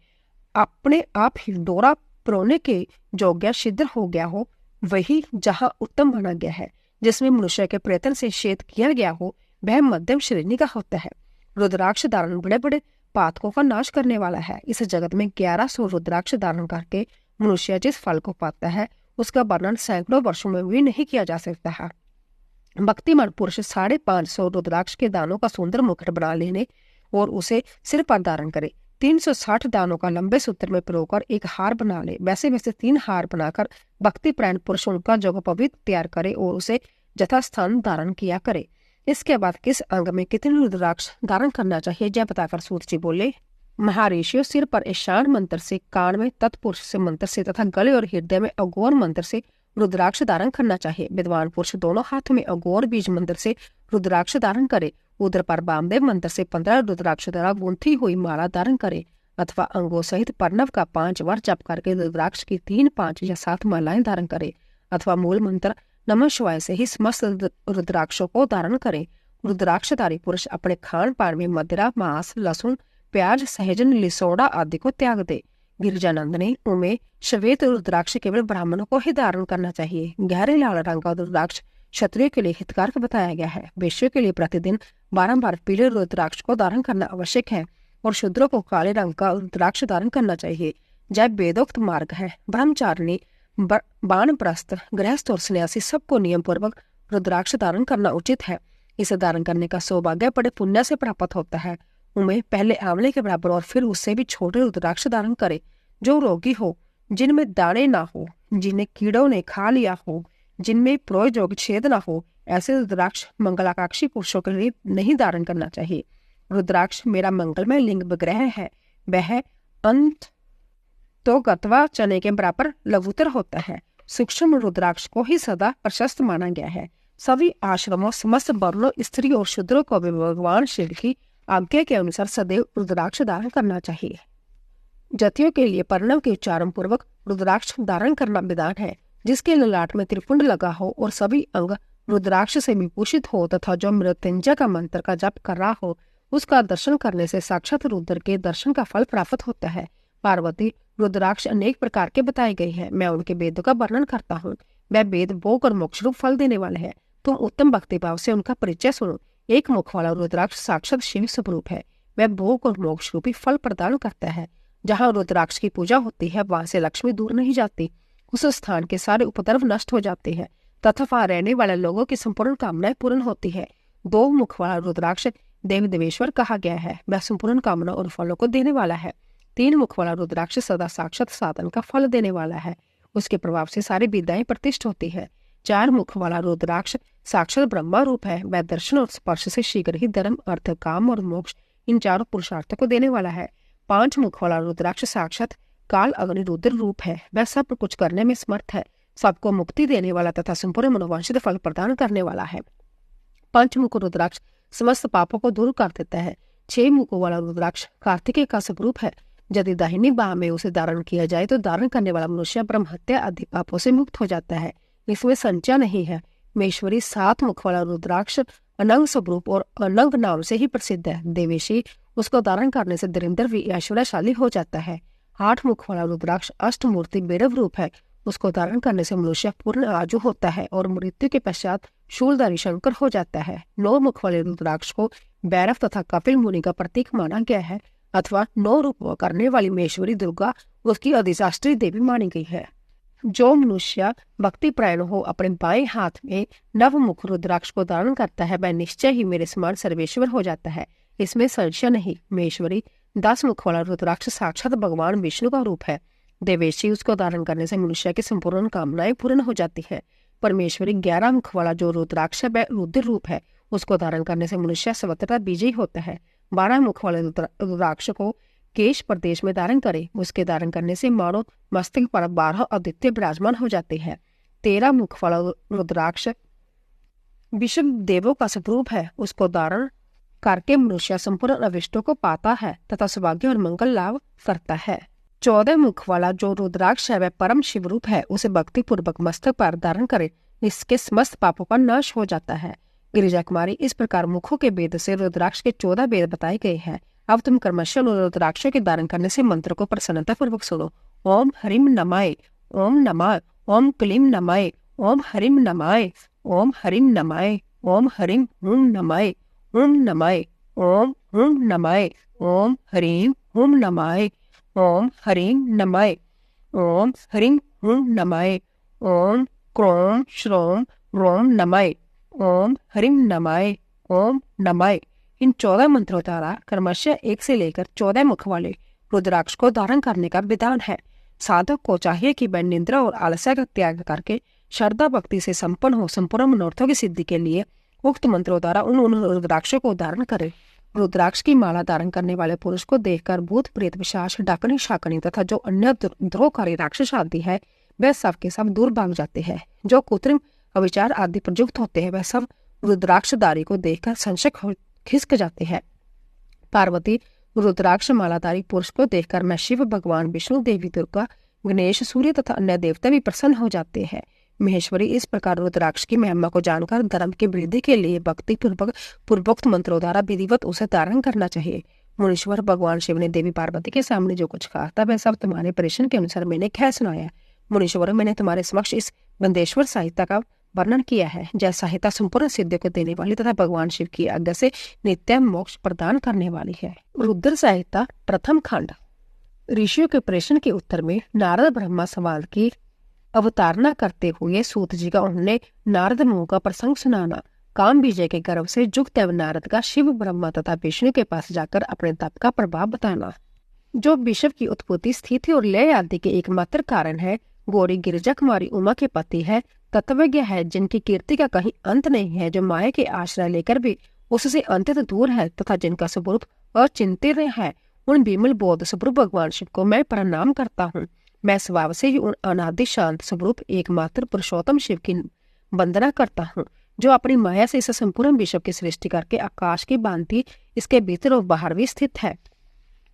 अपने आप ही डोरा परोने के योग्य सिद्ध हो गया हो वही जहाँ उत्तम माना गया है। जिसमें मनुष्य के प्रयत्न से शेद किया गया हो वह मध्यम श्रेणी का होता है। रुद्राक्ष धारण बड़े बड़े पातकों का नाश करने वाला है। इस जगत में 1100 रुद्राक्ष धारण करके मनुष्य जिस फल को पाता है उसका वर्णन सैकड़ों वर्षों में भी नहीं किया जा सकता है। भक्तिमान पुरुष 550 रुद्राक्ष के दानों का सुंदर मुकुट बना लेने और उसे सिर पर धारण करे। 360 दानों का लंबे सूत्र में पिरोकर एक हार बना ले। वैसे वैसे 3 हार बनाकर भक्ति प्राण पुरुष उनका जोग पवित्र तैयार करे और उसे यथास्थान धारण किया करे। इसके बाद किस अंग में कितने रुद्राक्ष धारण करना चाहिए यह बताकर सूत जी बोले, महाऋषियों सिर पर ईशान मंत्र से, कान में तत्पुरुष से मंत्र से तथा गले और हृदय में अघोर मंत्र से रुद्राक्ष धारण करना चाहिए। विद्वान पुरुष दोनों हाथों में अघोर बीज मंत्र से रुद्राक्ष धारण करे, उदर पर वामदेव मंत्र से 15 रुद्राक्ष द्वारा गूंथी हुई माला धारण करे अथवा अंगों सहित पर्णव का 5 बार जप करके रुद्राक्ष की 3, 5 या 7 मालाएं धारण करे अथवा मूल मंत्र नमः शिवाय से ही समस्त रुद्राक्षों को धारण करे। रुद्राक्षधारी पुरुष अपने खान पान में मदिरा, मांस, लहसुन, प्याज, सहजन, लिसोड़ा आदि को त्याग दे। गिरिजानंद ने उनमें श्वेत रुद्राक्ष केवल ब्राह्मणों को ही धारण करना चाहिए। गहरे लाल रंग का रुद्राक्ष क्षत्रिय के लिए हितकारक बताया गया है। वैश्यों के लिए प्रतिदिन बारंबार पीले रुद्राक्ष को धारण करना आवश्यक है और शूद्रों को काले रंग का रुद्राक्ष धारण करना चाहिए। जब वेदोक्त मार्ग है, ब्रह्मचारिणी, बानप्रस्थ, गृहस्थ और सन्यासी सबको नियम पूर्वक रुद्राक्ष धारण करना उचित है। इसे धारण करने का सौभाग्य बड़े पुण्य से प्राप्त होता है। उनमें पहले आंवले के बराबर और फिर उससे भी छोटे रुद्राक्ष धारण करे। जो रोगी हो, जिनमें दाने ना हो, जिन्हें कीड़ों ने खा लिया हो, जिनमें प्रयोजोग छेद ना हो, ऐसे रुद्राक्ष मंगलाकांक्षी पुरुषों के लिए नहीं धारण करना चाहिए। रुद्राक्ष मेरा मंगलमय लिंग विग्रह है। वह अंत तो गतवा चने के बराबर लघुतर होता है। सूक्ष्म रुद्राक्ष को ही सदा प्रशस्त माना गया है। सभी आश्रमों, समस्त वर्णों, स्त्री और शूद्रों को भी भगवान शिव की आज्ञा के अनुसार सदैव रुद्राक्ष धारण करना चाहिए। जतियों के लिए पर्णव के उच्चारण पूर्वक रुद्राक्ष धारण करना विधान है। जिसके ललाट में त्रिपुंड लगा हो और सभी अंग रुद्राक्ष से विभूषित हो तथा जो मृत्युंजय का मंत्र का जप कर रहा हो, उसका दर्शन करने से साक्षात रुद्र के दर्शन का फल प्राप्त होता है। पार्वती, रुद्राक्ष अनेक प्रकार के बताए गए हैं। मैं उनके वेदों का वर्णन करता हूँ। वह वेद भोग और मोक्ष रूप फल देने वाले हैं। तुम उत्तम भक्ति भाव से उनका परिचय सुनो। एक मुख वाला रुद्राक्ष साक्षात शिव स्वरूप है। वह भोग और मोक्ष रूपी फल प्रदान करता है। जहाँ रुद्राक्ष की पूजा होती है, वहां से लक्ष्मी दूर नहीं जाती। उस स्थान के सारे उपद्रव नष्ट हो जाते हैं तथा वहां रहने वाले लोगों की संपूर्ण कामनाएं पूर्ण होती है। 2 मुख वाला रुद्राक्ष देव देवेश्वर कहा गया है। वह संपूर्ण कामना और फलों को देने वाला है। 3 मुख वाला रुद्राक्ष सदा साक्षात साधन का फल देने वाला है। उसके प्रभाव से सारी विद्याएं प्रतिष्ठित होती है। 4 मुख वाला रुद्राक्ष साक्षात ब्रह्मा रूप है। वह दर्शन और स्पर्श से शीघ्र ही धर्म, अर्थ, काम और मोक्ष इन चारों पुरुषार्थों को देने वाला है। 5 मुख वाला रुद्राक्ष साक्षात काल अग्नि रुद्र रूप है। वह सब कुछ करने में समर्थ है। सबको मुक्ति देने वाला तथा संपूर्ण मनोवांछित फल प्रदान करने वाला है। 5 मुख रुद्राक्ष समस्त पापों को दूर कर देता है। 6 मुखों वाला रुद्राक्ष कार्तिकेय का स्वरूप है। यदि दाहिनी बाह में उसे धारण किया जाए तो धारण करने वाला मनुष्य ब्रह्म हत्या आदि पापों से मुक्त हो जाता है। इसमें संचय नहीं है। महेश्वरी 7 मुख वाला रुद्राक्ष अनंग स्वरूप और अनंग नाम से ही प्रसिद्ध है। देवेशी उसको धारण करने से धीरेन्द्र भी ऐश्वर्यशाली हो जाता है। 8 मुख वाला रुद्राक्ष अष्टमूर्ति भैरव रूप है। उसको धारण करने से मनुष्य पूर्ण आजु होता है और मृत्यु के पश्चात शूलधारी शंकर हो जाता है। 9 मुख वाले रुद्राक्ष को भैरव तथा कपिल मुनि का प्रतीक माना गया है अथवा 9 रूप करने वाली महेश्वरी दुर्गा उसकी अधिशास्त्री देवी मानी गई है। जो मनुष्य भक्ति प्रायण हो अपने बाएं हाथ में नवमुख रुद्राक्ष को धारण करता है, वह निश्चय ही मेरे समान सर्वेश्वर हो जाता है। इसमें संशय नहीं। महेश्वरी 10 मुख वाला रुद्राक्ष साक्षात भगवान विष्णु का रूप है। देवेशी उसको धारण करने से मनुष्य की संपूर्ण कामनाएं पूर्ण हो जाती है। परमेश्वरी 11 मुख वाला जो रुद्राक्ष है रुद्र रूप है। उसको धारण करने से मनुष्य सर्वत्र विजयी होता है। 12 मुख वाले रुद्राक्ष को केश प्रदेश में धारण करे। उसके धारण करने से मानो मस्तक पर 12 आदित्य विराजमान हो जाते हैं। 13 मुख वाला रुद्राक्ष विश्व देवों का स्वरूप है। उसको धारण करके मनुष्य संपूर्ण अविष्टों को पाता है तथा सौभाग्य और मंगल लाभ करता है। 14 मुख वाला जो रुद्राक्ष है वह परम शिव रूप है। उसे भक्ति पूर्वक मस्तक पर धारण करे, इसके समस्त पापों का नाश हो जाता है। गिरिजा कुमारी, इस प्रकार मुखों के भेद से रुद्राक्ष के 14 भेद बताए गए हैं। अब तुम क्रमशः रुद्राक्षों के धारण करने से मंत्र को प्रसन्नता पूर्वक सुनो। ओम हरिम नमाय, ओम नमः, ओम क्लीम नमाय, ओम हरिम नमाय, ओम हरिम नमाय, ओम हरिम हुम नमाय, ओम नमाय, ओम हुम नमाय, ओम हरिम हुम नमाय, ओम हरिम नमाय, ओम हरिम हुम नमाय, ओम क्रोम श्रोम रोम नमाय, ओम हरिम नमाय, ओम नमाय। इन 14 मंत्रों द्वारा क्रमशः 1 से लेकर 14 मुख वाले रुद्राक्ष को धारण करने का विधान है। साधक को चाहिए कि वह निद्रा और आलस्य का त्याग करके श्रद्धा भक्ति से संपन्न हो संपूर्ण मनोरथों की सिद्धि के लिए उक्त मंत्रों द्वारा उन रुद्राक्षों को धारण करे। रुद्राक्ष की माला धारण करने वाले पुरुष को देखकर भूत प्रेत पिशाच डाकनी शाकनी तथा जो अन्य द्रोहकारी राक्षस आदि है वह सब के सब दूर भाग जाते हैं। जो कृत्रिम अविचार आदि प्रयुक्त होते हैं वह सब रुद्राक्षधारी को देखकर संशय खिसक जाते हैं। पार्वती रुद्राक्ष मालाधारी पुरुष को देखकर मैं शिव, भगवान विष्णु, देवी दुर्गा, गणेश, सूर्य तथा अन्य देवता भी प्रसन्न हो जाते हैं। महेश्वरी इस प्रकार रुद्राक्ष की महिमा को जानकर धर्म की वृद्धि के लिए भक्ति पूर्वक पूर्वोक्त मंत्रों द्वारा विधिवत उसे धारण करना चाहिए। मुनीश्वर भगवान शिव ने देवी पार्वती के सामने जो कुछ कहा था वह सब तुम्हारे प्रश्न के अनुसार मैंने कह सुनाया। मुनीश्वर, मैंने तुम्हारे समक्ष इस बंदेश्वर साहित्य का वर्णन किया है। जय साहित्य संपूर्ण सिद्धि को देने वाली तथा भगवान शिव की आज्ञा से नित्य मोक्ष प्रदान करने वाली है। रुद्र साहित्य प्रथम खंड। ऋषियों के प्रश्न के उत्तर में नारद ब्रह्मा सवाल की अवतारणा करते हुए सूत जी का उन्होंने नारद मुंह का प्रसंग सुनाना, काम विजय के गर्व से युक्त नारद का शिव, ब्रह्मा तथा विष्णु के पास जाकर अपने तप का प्रभाव बताना, जो विश्व की उत्पत्ति, स्थिति और लय आदि के एकमात्र कारण है। गौरी गिरिजा कुमारी उमा के पति है, तत्वज्ञ है, जिनकी कीर्ति का कहीं अंत नहीं है, जो माया के आश्रय लेकर भी उससे अंत्यत दूर है तथा जिनका स्वरूप अचिंत्य है। उन विमल बोध स्वरूप भगवान शिव को मैं प्रणाम करता हूँ। मैं स्वभाव से ही उन अनादि शांत स्वरूप एकमात्र पुरुषोत्तम शिव की वंदना करता हूँ, जो अपनी माया से इस संपूर्ण विश्व की सृष्टि करके आकाश की भांति इसके भीतर और बाहर भी स्थित है।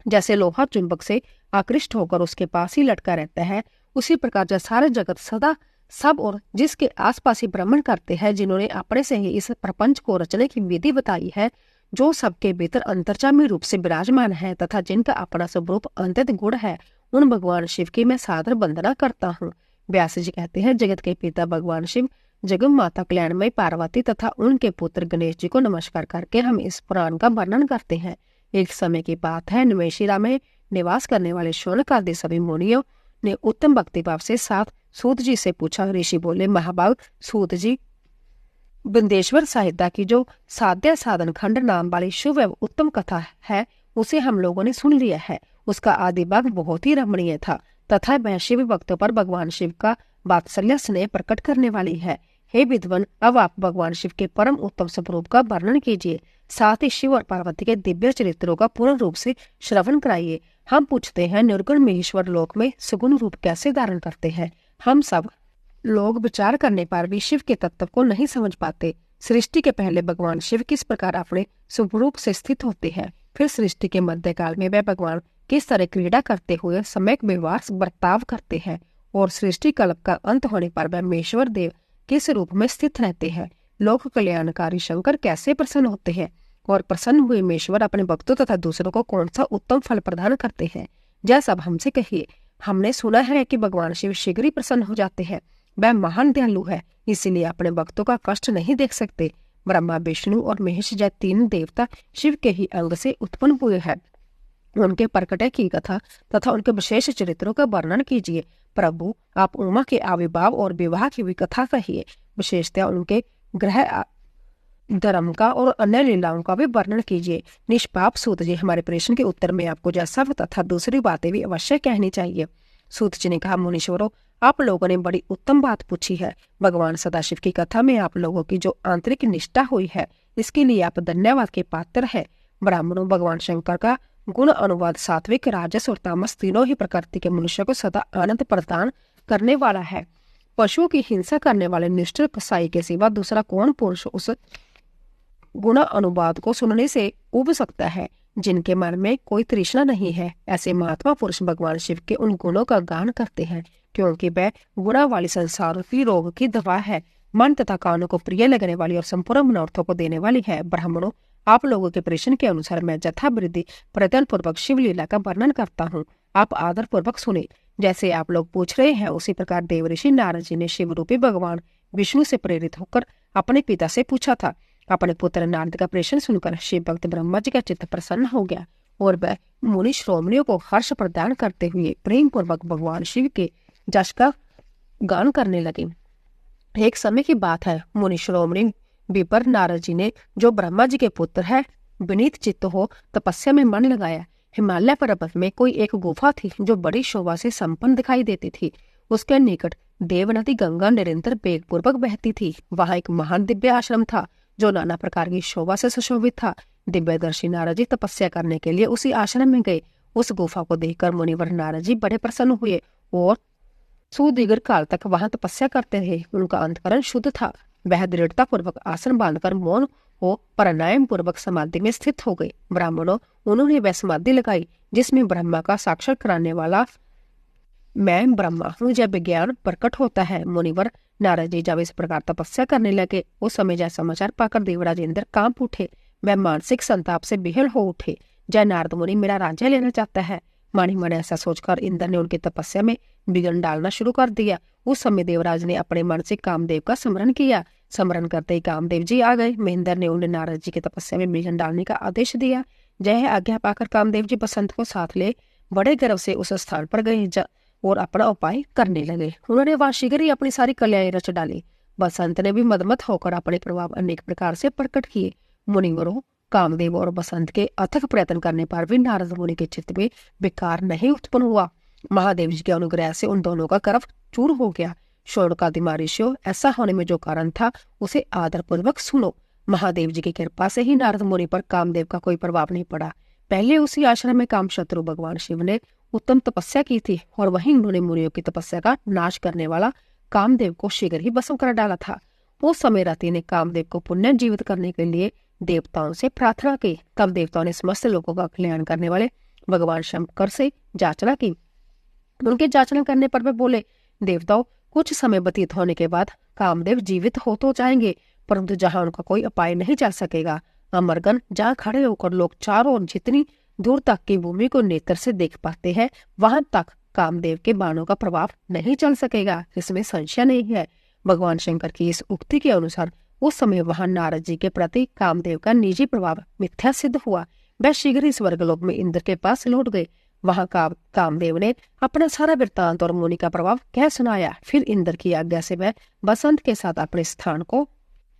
जैसे लोहा चुंबक से आकृष्ट होकर उसके पास ही लटका रहता है, उसी प्रकार जो सारे जगत सदा सब और जिसके आसपास ही भ्रमण करते हैं, जिन्होंने अपने से ही इस प्रपंच को रचने की विधि बताई है, जो सबके भीतर अंतर्जामी रूप से विराजमान है तथा जिनका अपना स्वरूप अंतत गुण है, उन भगवान शिव की मैं सादर वंदना करता हूँ। व्यास जी कहते हैं, जगत के पिता भगवान शिव, जगम माता कल्याणमयी पार्वती तथा उनके पुत्र गणेश जी को नमस्कार करके हम इस पुराण का वर्णन करते हैं। एक समय की बात है, नवेशिरा में निवास करने वाले शौनक आदि सभी मुनियों ने उत्तम भक्ति भाव से साथ सूत जी से पूछा। ऋषि बोले, महाभाग सूत जी, बंदेश्वर साहित्य की जो साध्य साधन खंड नाम वाली शुभ एवं उत्तम कथा है, उसे हम लोगों ने सुन लिया है। उसका आदि भाग बहुत ही रमणीय था तथा वह शिव भक्तों पर भगवान शिव का वात्सल्य स्नेह प्रकट करने वाली है। हे विद्वान, अब आप भगवान शिव के परम उत्तम स्वरूप का वर्णन कीजिए, साथ ही शिव और पार्वती के दिव्य चरित्रों का पूर्ण रूप से श्रवण कराइए। हम पूछते हैं, निर्गुण महेश्वर लोक में सुगुण रूप कैसे धारण करते हैं? हम सब लोग विचार करने पर भी शिव के तत्व को नहीं समझ पाते। सृष्टि के पहले भगवान शिव किस प्रकार अपने स्वरूप से स्थित होते हैं, फिर सृष्टि के मध्यकाल में वह भगवान किस तरह क्रीड़ा करते हुए सम्यक व्यवहार बर्ताव करते हैं, और सृष्टि कल्प का अंत होने पर वह महेश्वर देव किस रूप में स्थित रहते हैं। लोक कल्याणकारी शंकर कैसे प्रसन्न होते हैं, और प्रसन्न हुए महेश्वर अपने भक्तों तथा दूसरों को कौन सा उत्तम फल प्रदान करते हैं, यह सब हमसे कहिए। हमने सुना है कि भगवान शिव शीघ्र ही प्रसन्न हो जाते हैं। वह महान दयालु है, इसीलिए अपने भक्तों का कष्ट नहीं देख सकते। ब्रह्मा, विष्णु और महेश जय तीन देवता शिव के ही अंग से उत्पन्न हुए हैं। उनके प्रकटे की कथा तथा उनके विशेष चरित्रों का वर्णन कीजिए। प्रभु, आप उमा के आविर्भाव और विवाह की भी कथा कहिए। विशेषतः उनके ग्रह धर्म का और अन्य लीलाओं का भी वर्णन कीजिए। निष्पाप सूत जी, हमारे प्रश्न के उत्तर में आपको जैसा तथा दूसरी बातें भी अवश्य कहनी चाहिए। सूत जी ने कहा, मुनीश्वरों, आप लोगों ने बड़ी उत्तम बात पूछी है। भगवान सदाशिव की कथा में आप लोगों की जो आंतरिक निष्ठा हुई है, इसके लिए आप धन्यवाद के पात्र है। ब्राह्मणों, भगवान शंकर का गुण अनुवाद सात्विक, राजस और तामस तीनों ही प्रकृति के मनुष्य को सदा आनंद प्रदान करने वाला है। पशुओं की हिंसा करने वाले निष्ठुर कसाई के सिवा दूसरा कौन पुरुष उस गुण अनुवाद को सुनने से उब सकता है? जिनके मन में कोई तृष्णा नहीं है, ऐसे महात्मा पुरुष भगवान शिव के उन गुणों का गान करते हैं, क्योंकि वह गुणा वाली संसार की रोग की दवा है, मन तथा कानों को प्रिय लगने वाली और संपूर्ण मनोर्थों को देने वाली है। ब्राह्मणों, आप लोगों के प्रश्न के अनुसार मैं यथावृद्धि प्रयत्न पूर्वक शिवलीला का वर्णन करता हूँ। आप आदर पूर्वक सुने। जैसे आप लोग पूछ रहे हैं, उसी प्रकार देवऋषि नारद जी ने शिव रूपी भगवान विष्णु से प्रेरित होकर अपने पिता से पूछा था। अपने पुत्र नारद का प्रश्न सुनकर शिव भक्त ब्रह्मा जी का चित्त प्रसन्न हो गया और वह मुनि श्रोमणियों को हर्ष प्रदान करते हुए प्रेम पूर्वक भगवान शिव के जश का गान करने लगे। एक समय की बात है, मुनि श्रोमणि विपर नारद जी ने, जो ब्रह्मा जी के पुत्र है, विनीत चित्त हो तपस्या में मन लगाया। हिमालय पर्वत में कोई एक गुफा थी जो बड़ी शोभा से संपन्न दिखाई देती थी। उसके निकट देव नदी गंगा निरंतर वेग पूर्वक बहती थी। वहां एक महान दिव्य आश्रम था जो नाना प्रकार की शोभा से सुशोभित था। दिव्यदर्शी नारद जी तपस्या करने के लिए उसी आश्रम में गए। उस गुफा को देखकर मुनिवर नारद जी बड़े प्रसन्न हुए और सुदीर्घ काल तक वहां तपस्या करते रहे। उनका अंतकरण शुद्ध था। वह दृढ़ता पूर्वक आसन बांधकर मौन हो प्राणायाम पूर्वक समाधि में स्थित हो गए। ब्राह्मणों, उन्होंने वह समाधि लगाई जिसमें ब्रह्मा का साक्षात कराने वाला मैं ब्रह्मा हूँ जब विज्ञान प्रकट होता है। मुनिवर नारद जी जब इस प्रकार तपस्या करने लगे, उस समय जय समाचार पाकर देवराज इंद्र कांप उठे। वह मानसिक संताप से बेहल हो उठे। जय नारद मुनि मेरा राज्य लेना चाहता है। मानी मन ऐसा सोचकर इंद्र ने उनकी तपस्या में विघ्न डालना शुरू कर दिया। उस समय देवराज ने अपने मन से कामदेव का स्मरण किया। स्मरण करते ही कामदेव जी आ गए। महेंद्र ने उन्हें नारद जी की तपस्या में विघ्न डालने का आदेश दिया। जय आज्ञा पाकर कामदेव जी बसंत को साथ ले बड़े गर्व से उस स्थान पर गए और अपना उपाय करने लगे। उन्होंने वहां शीघ्र ही अपनी सारी कल्याएं रच डाली। बसंत ने भी मदमत होकर अपने प्रभाव अनेक प्रकार से प्रकट किए। मुनिवरों, कामदेव और बसंत के अथक प्रयत्न करने पर भी नारद मुनि के चित्त में विकार नहीं उत्पन्न हुआ। महादेव जी के अनुग्रह से उन दोनों का गर्व चूर हो गया। शौनकादि महर्षियों, ऐसा होने में जो कारण था उसे आदर पूर्वक सुनो। महादेव जी की कृपा से ही नारद मुनि पर कामदेव का कोई प्रभाव नहीं पड़ा। पहले उसी आश्रम में कामशत्रु भगवान शिव ने उत्तम तपस्या की थी और वहीं उन्होंने मुनियों की तपस्या का नाश करने वाला कामदेव को शीघ्र ही भस्म कर डाला था। उस समय रति ने कामदेव को पुण्य जीवित करने के लिए देवताओं से प्रार्थना की। तब देवताओं ने समस्त लोगों का कल्याण करने वाले भगवान शंकर से याचना की। उनके याचना करने पर वे बोले, देवताओं, कुछ समय व्यतीत होने के बाद कामदेव जीवित हो तो जाएंगे, परंतु जहां उनका कोई उपाय नहीं चल सकेगा। अमरगण, जहाँ खड़े होकर लोग चारों ओर जितनी दूर तक की भूमि को नेत्र से देख पाते हैं, वहां तक कामदेव के बाणों का प्रभाव नहीं चल सकेगा, इसमें संशय नहीं है। भगवान शंकर की इस उक्ति के अनुसार उस समय वहां नारद जी के प्रति कामदेव का निजी प्रभाव मिथ्या सिद्ध हुआ। वह शीघ्र ही स्वर्गलोक में इंद्र के पास लौट गए। वहां कामदेव ने अपना सारा वृत्तांत और मुनि का प्रभाव कह सुनाया। फिर इंद्र की आज्ञा से वह बसंत के साथ अपने स्थान को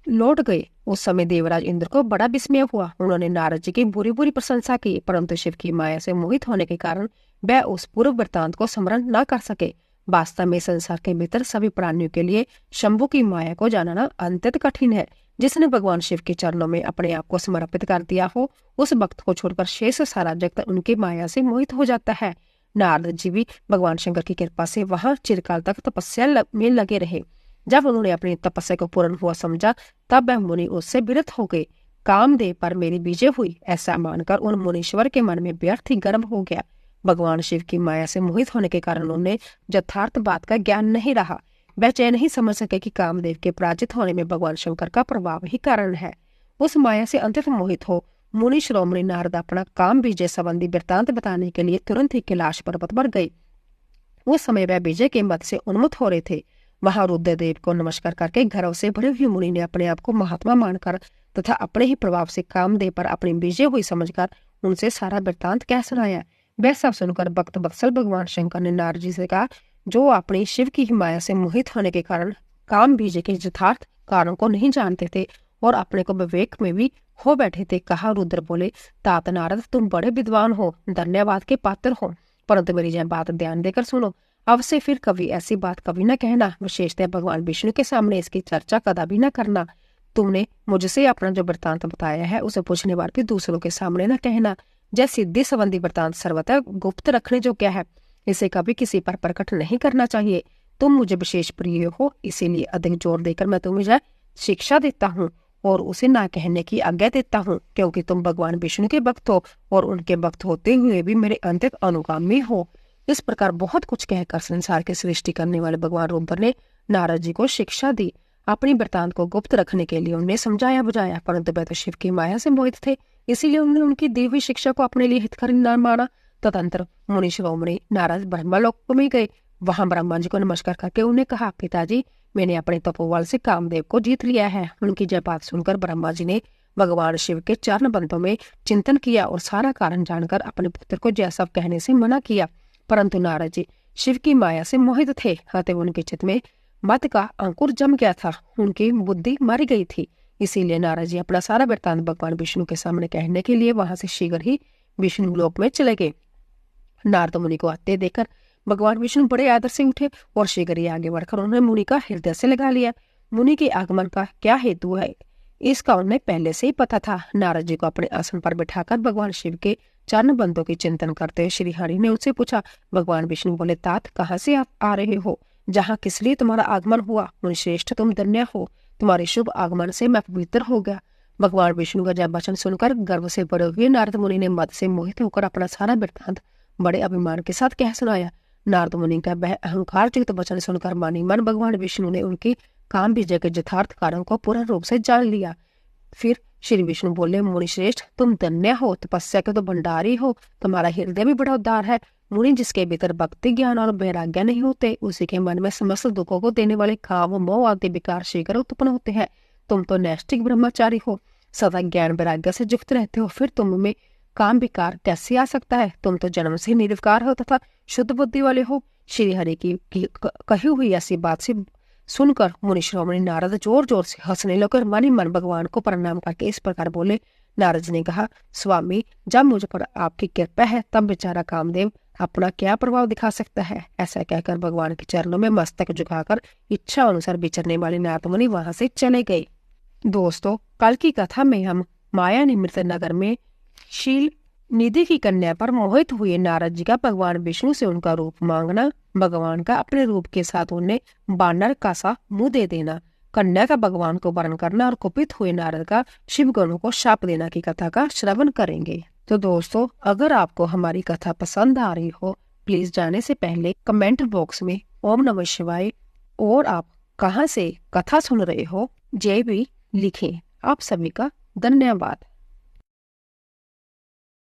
लौट गए। उस समय देवराज इंद्र को बड़ा विस्मय हुआ। उन्होंने नारद जी की बुरी बुरी प्रशंसा की, परंतु शिव की माया से मोहित होने के कारण वह उस पूर्व वृत्तांत को स्मरण न कर सके। वास्तव में संसार के भीतर सभी प्राणियों के लिए शंभु की माया को जानना अत्यंत कठिन है। जिसने भगवान शिव के चरणों में अपने आप को समर्पित कर दिया हो, उस भक्त को छोड़कर शेष सारा जगत उनकी माया से मोहित हो जाता है। नारद जी भी भगवान शंकर की कृपा से वहां चिरकाल तक तपस्या में लगे रहे। जब उन्होंने अपनी तपस्या को पूर्ण हुआ समझा, तब वह मुनि उससे विरत हो गए। कामदेव पर मेरी विजय हुई, ऐसा मानकर उन मुनीश्वर के मन में व्यर्थ ही गर्व हो गया। भगवान शिव की माया से मोहित होने के कारण उन्हें यथार्थ बात का ज्ञान नहीं रहा। वह चैन नहीं समझ सके कि कामदेव के पराजित होने में भगवान शंकर का प्रभाव ही कारण है। उस माया से अंततः मोहित हो मुनि श्रोमणी नारद अपना काम विजय संबंधी वृत्तांत बताने के लिए तुरंत ही कैलाश पर्वत पर गए। उस समय वह विजय के मत से उन्मुख हो रहे थे। वहां रुद्रदेव को नमस्कार करके गर्व से भरे हुए मुनि ने अपने आप को महात्मा मानकर तथा अपने ही प्रभाव से कामदेव पर अपनी विजय हुई समझकर उनसे सारा वृत्तांत कह सुनाया। वह सब सुनकर भक्त वत्सल भगवान शंकर ने नारद जी से कहा, जो अपनी शिव की हिमाया से मोहित होने के कारण काम बीजे के यथार्थ कारण को नहीं जानते थे और अपने को विवेक में भी हो बैठे थे, कहा। रुद्र बोले, तात नारद, तुम बड़े विद्वान हो, धन्यवाद के पात्र हो, परंतु मेरी यह बात ध्यान देकर सुनो। अब से फिर कभी ऐसी बात कभी न कहना, विशेषतः भगवान विष्णु के सामने इसकी चर्चा कदापि न करना। तुमने मुझसे अपना जो वृत्तांत बताया है उसे पूछने बार भी दूसरों के सामने न कहना। जय सिद्धि संबंधी वृत्तांत सर्वथा गुप्त रखने जो क्या है, इसे कभी किसी पर प्रकट नहीं करना चाहिए। तुम मुझे विशेष प्रिय हो, इसीलिए अधिक जोर देकर मैं तुम्हें यह शिक्षा देता हूँ और उसे ना कहने की आज्ञा देता हूँ, क्योंकि तुम भगवान विष्णु के भक्त हो और उनके भक्त होते हुए भी मेरे अंतिम अनुगामी हो। इस प्रकार बहुत कुछ कहकर संसार की सृष्टि करने वाले भगवान रुद्र ने नारद जी को शिक्षा दी। अपनी वृत्तांत को गुप्त रखने के लिए उन्हें समझाया बुझाया, परंतु वह तो शिव की माया से मोहित थे, इसीलिए उन्होंने उनकी दी हुई शिक्षा को अपने लिए हितकारी न माना। तदंतर मुनि शिरोमणि नारद ब्रह्मलोक में गए। वहां ब्रह्मा जी को नमस्कार करके उन्हें कहा, पिताजी, मैंने अपने तपोबल से कामदेव को जीत लिया है। उनकी जय बात सुनकर ब्रह्मा जी ने भगवान शिव के चरण बंधों में चिंतन किया और सारा कारण जानकर अपने पुत्र को जय सब कहने से मना किया, परंतु नारद जी शिव की माया से मोहित थे, अतः उनके चित्त में मत का अंकुर जम गया था, उनकी बुद्धि मर गई थी। इसीलिए नारद जी अपना सारा वृत्तांत भगवान विष्णु के सामने कहने के लिए वहां से शीघ्र ही विष्णु लोक में चले गए। नारद मुनि को आते देखकर भगवान विष्णु बड़े आदर से उठे और शीघ्र ही आगे बढ़कर उन्होंने मुनि का हृदय से लगा लिया। मुनि के आगमन का क्या हेतु है, इसका उन्हें पहले से ही पता था। नारद जी को अपने आसन पर बिठाकर भगवान शिव के चरण बंदों की चिंतन करते हुए श्री हरि ने उनसे पूछा। भगवान विष्णु बोले, तात कहाँ से आप आ रहे हो? जहाँ किस लिए तुम्हारा आगमन हुआ? मुनिश्रेष्ठ तुम धन्य हो, तुम्हारे शुभ आगमन से मैं पवित्र हो गया। भगवान विष्णु का जब वचन सुनकर गर्व से भरे हुए नारद मुनि ने मद से मोहित होकर अपना सारा वृत्तांत बड़े अभिमान के साथ कह सुनाया। नारद मुनि का वह अहंकार युक्त वचन सुनकर मानी मन भगवान विष्णु ने उनके काम विजय के यथार्थ कारण को पूर्ण रूप से जान लिया। फिर श्री विष्णु बोले, मुनिश्रेष्ठ तुम धन्य हो, तपस्या के तो भंडारी हो, तुम्हारा हृदय भी बड़ा उदार है। मुनि जिसके भीतर भक्ति ज्ञान और वैराग्य नहीं होते, उसी के मन में समस्त दुखों को देने वाले काम मोह आदि विकार शीघ्र उत्पन्न होते हैं। तुम तो नैष्ठिक ब्रह्मचारी हो, सदा ज्ञान वैराग्य से युक्त रहते हो, फिर तुम में काम विकार कैसे आ सकता है? तुम तो जन्म से निर्विकार हो तथा शुद्ध बुद्धि वाले हो। श्री हरि की कही हुई ऐसी बात से सुनकर मुनि श्रोमणी नारद जोर जोर से हंसने लगे। मन ही मन भगवान को प्रणाम करके इस प्रकार बोले। नारद जी ने कहा, स्वामी जब मुझ पर आपकी कृपा है तब बेचारा कामदेव अपना क्या प्रभाव दिखा सकता है। ऐसा कहकर भगवान के चरणों में मस्तक झुकाकर इच्छा अनुसार विचरने वाले नारद मुनि वहां से चले गए। दोस्तों, कल की कथा में हम माया निमित्त नगर में शील निधि की कन्या पर मोहित हुए नारद जी का भगवान विष्णु से उनका रूप मांगना, भगवान का अपने रूप के साथ उन्हें बानर का सा मुंह दे देना, कन्या का भगवान को वरण करना और कुपित हुए नारद का शिव गणों को शाप देना की कथा का श्रवण करेंगे। तो दोस्तों, अगर आपको हमारी कथा पसंद आ रही हो, प्लीज जाने से पहले कमेंट बॉक्स में ओम नमः शिवाय और आप कहाँ से कथा सुन रहे हो जय भी लिखें। आप सभी का धन्यवाद।